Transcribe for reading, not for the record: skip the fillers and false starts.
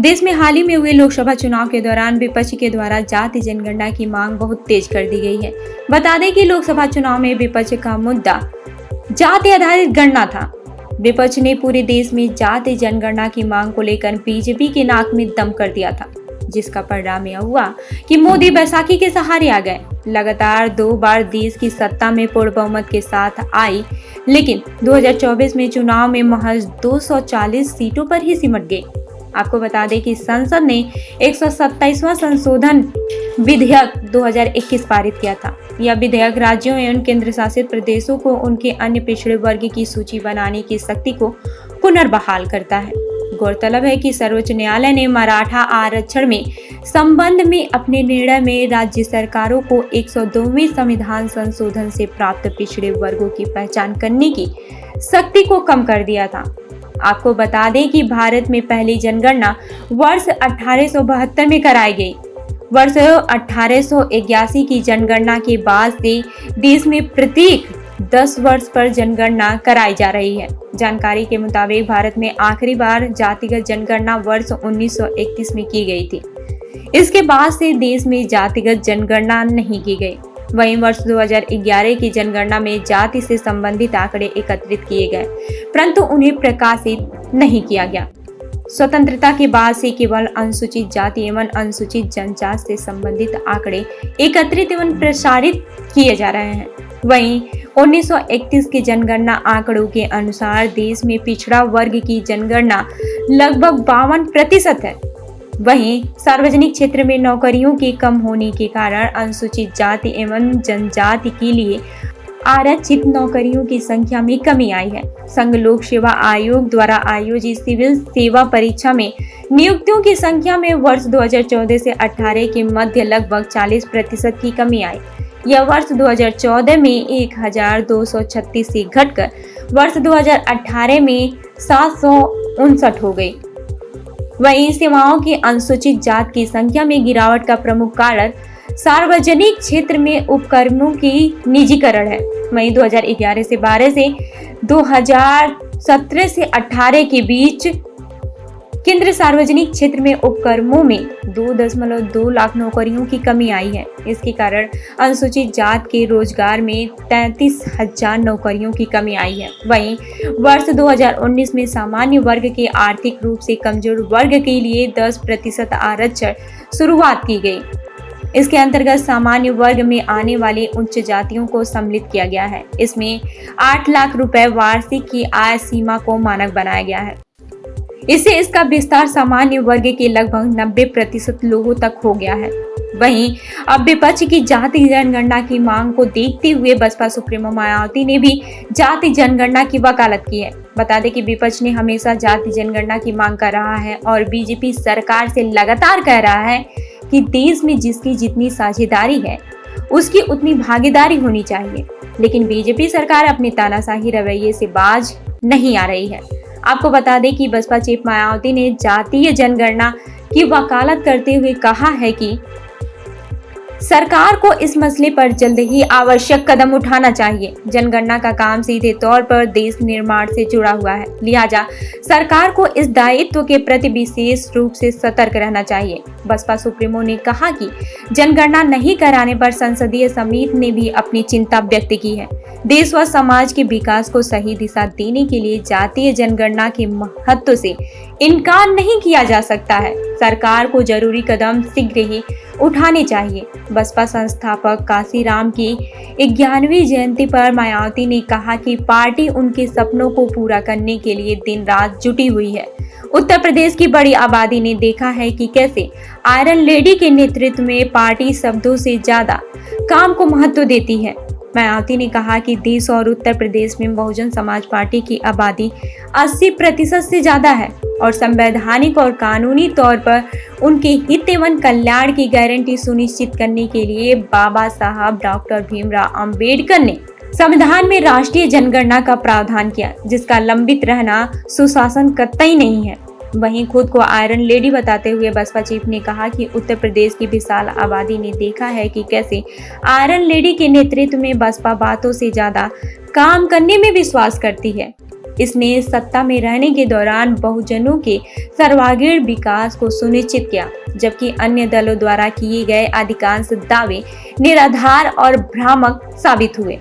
देश में हाल ही में हुए लोकसभा चुनाव के दौरान विपक्ष के द्वारा जाति जनगणना की मांग बहुत तेज कर दी गई है। बता दें कि लोकसभा चुनाव में विपक्ष का मुद्दा जाति आधारित गणना था। विपक्ष ने पूरे देश में जाति जनगणना की मांग को लेकर बीजेपी के नाक में दम कर दिया था, जिसका परिणाम यह हुआ कि मोदी बैसाखी के सहारे आ गए। लगातार 2 बार देश की सत्ता में पूर्ण बहुमत के साथ आई, लेकिन 2024 में चुनाव में महज 240 सीटों पर ही सिमट गए। आपको बता दें कि संसद ने 127वां संशोधन विधेयक 2021 पारित किया था। यह विधेयक राज्यों एवं केंद्र शासित प्रदेशों को उनके अन्य पिछड़े वर्ग की सूची बनाने की शक्ति को पुनर्बहाल करता है। गौरतलब है कि सर्वोच्च न्यायालय ने मराठा आरक्षण में संबंध में अपने निर्णय में राज्य सरकारों को 102वें संविधान संशोधन से प्राप्त पिछड़े वर्गों की पहचान करने की शक्ति को कम कर दिया था। आपको बता दें कि भारत में पहली जनगणना वर्ष 1872 में कराई गई। वर्ष 1881 की जनगणना के बाद से देश में प्रत्येक 10 वर्ष पर जनगणना कराई जा रही है। जानकारी के मुताबिक भारत में आखिरी बार जातिगत जनगणना वर्ष 1931 में की गई थी। इसके बाद से देश में जातिगत जनगणना नहीं की गई। वहीं वर्ष 2011 की जनगणना में जाति से संबंधित आंकड़े एकत्रित किए गए, परंतु उन्हें प्रकाशित नहीं किया गया। स्वतंत्रता के बाद से केवल अनुसूचित जाति एवं अनुसूचित जनजाति से संबंधित आंकड़े एकत्रित एवं प्रसारित किए जा रहे हैं। वहीं 1931 की जनगणना आंकड़ों के अनुसार देश में पिछड़ा वर्ग की जनगणना लगभग 52% है। वहीं सार्वजनिक क्षेत्र में नौकरियों के कम होने के कारण अनुसूचित जाति एवं जनजाति के लिए आरक्षित नौकरियों की संख्या में कमी आई है। संघ लोक सेवा आयोग द्वारा आयोजित सिविल सेवा परीक्षा में नियुक्तियों की संख्या में वर्ष 2014 से 18 के मध्य लगभग 40% की कमी आई। यह वर्ष 2014 में 1236 से घटकर वर्ष 2018 में 759 हो गई। वहीं सेवाओं की अनुसूचित जाति की संख्या में गिरावट का प्रमुख कारण सार्वजनिक क्षेत्र में उपक्रमों की निजीकरण है। वहीं 2011 से 12 से 2017 से 18 के बीच केंद्र सार्वजनिक क्षेत्र में उपक्रमों में 2.2 लाख नौकरियों की कमी आई है। इसके कारण अनुसूचित जाति के रोजगार में 33,000 नौकरियों की कमी आई है। वहीं वर्ष 2019 में सामान्य वर्ग के आर्थिक रूप से कमजोर वर्ग के लिए 10% आरक्षण शुरुआत की गई। इसके अंतर्गत सामान्य वर्ग में आने वाले उच्च जातियों को सम्मिलित किया गया है। इसमें 8 लाख रुपए वार्षिक की आय सीमा को मानक बनाया गया है। इससे इसका विस्तार सामान्य वर्ग के लगभग 90% लोगों तक हो गया है। वहीं अब विपक्ष की जाति जनगणना की मांग को देखते हुए बसपा सुप्रीमो मायावती ने भी जाति जनगणना की वकालत की है। बता दें कि विपक्ष ने हमेशा जाति जनगणना की मांग कर रहा है और बीजेपी सरकार से लगातार कह रहा है कि देश में जिसकी जितनी साझेदारी है उसकी उतनी भागीदारी होनी चाहिए, लेकिन बीजेपी सरकार अपने तानाशाही रवैये से बाज नहीं आ रही है। आपको बता दें कि बसपा चीफ मायावती ने जातीय जनगणना की वकालत करते हुए कहा है कि सरकार को इस मसले पर जल्द ही आवश्यक कदम उठाना चाहिए। जनगणना का काम सीधे तौर पर देश निर्माण से जुड़ा हुआ है, लिहाजा सरकार को इस दायित्व के प्रति विशेष रूप से सतर्क रहना चाहिए। बसपा सुप्रीमो ने कहा कि जनगणना नहीं कराने पर संसदीय समिति ने भी अपनी चिंता व्यक्त की है। देश व समाज के विकास को सही दिशा देने के लिए जातीय जनगणना के महत्व से इनकार नहीं किया जा सकता है। सरकार को जरूरी कदम शीघ्र ही उठाने चाहिए। बसपा संस्थापक काशीराम की 11वीं जयंती पर मायावती ने कहा कि पार्टी उनके सपनों को पूरा करने के लिए दिन रात जुटी हुई है। उत्तर प्रदेश की बड़ी आबादी ने देखा है कि कैसे आयरन लेडी के नेतृत्व में पार्टी शब्दों से ज्यादा काम को महत्व देती है। मायावती ने कहा कि देश और उत्तर प्रदेश में बहुजन समाज पार्टी की आबादी 80% से ज्यादा है और संवैधानिक और कानूनी तौर पर उनके हित एवं कल्याण की गारंटी सुनिश्चित करने के लिए बाबा साहब डॉक्टर भीमराव अंबेडकर ने संविधान में राष्ट्रीय जनगणना का प्रावधान किया, जिसका लंबित रहना सुशासन कतई नहीं है। वहीं खुद को आयरन लेडी बताते हुए बसपा चीफ ने कहा कि उत्तर प्रदेश की विशाल आबादी ने देखा है कि कैसे आयरन लेडी के नेतृत्व में बसपा बातों से ज्यादा काम करने में विश्वास करती है। इसने सत्ता में रहने के दौरान बहुजनों के सर्वांगीण विकास को सुनिश्चित किया, जबकि अन्य दलों द्वारा किए गए अधिकांश दावे निराधार और भ्रामक साबित हुए।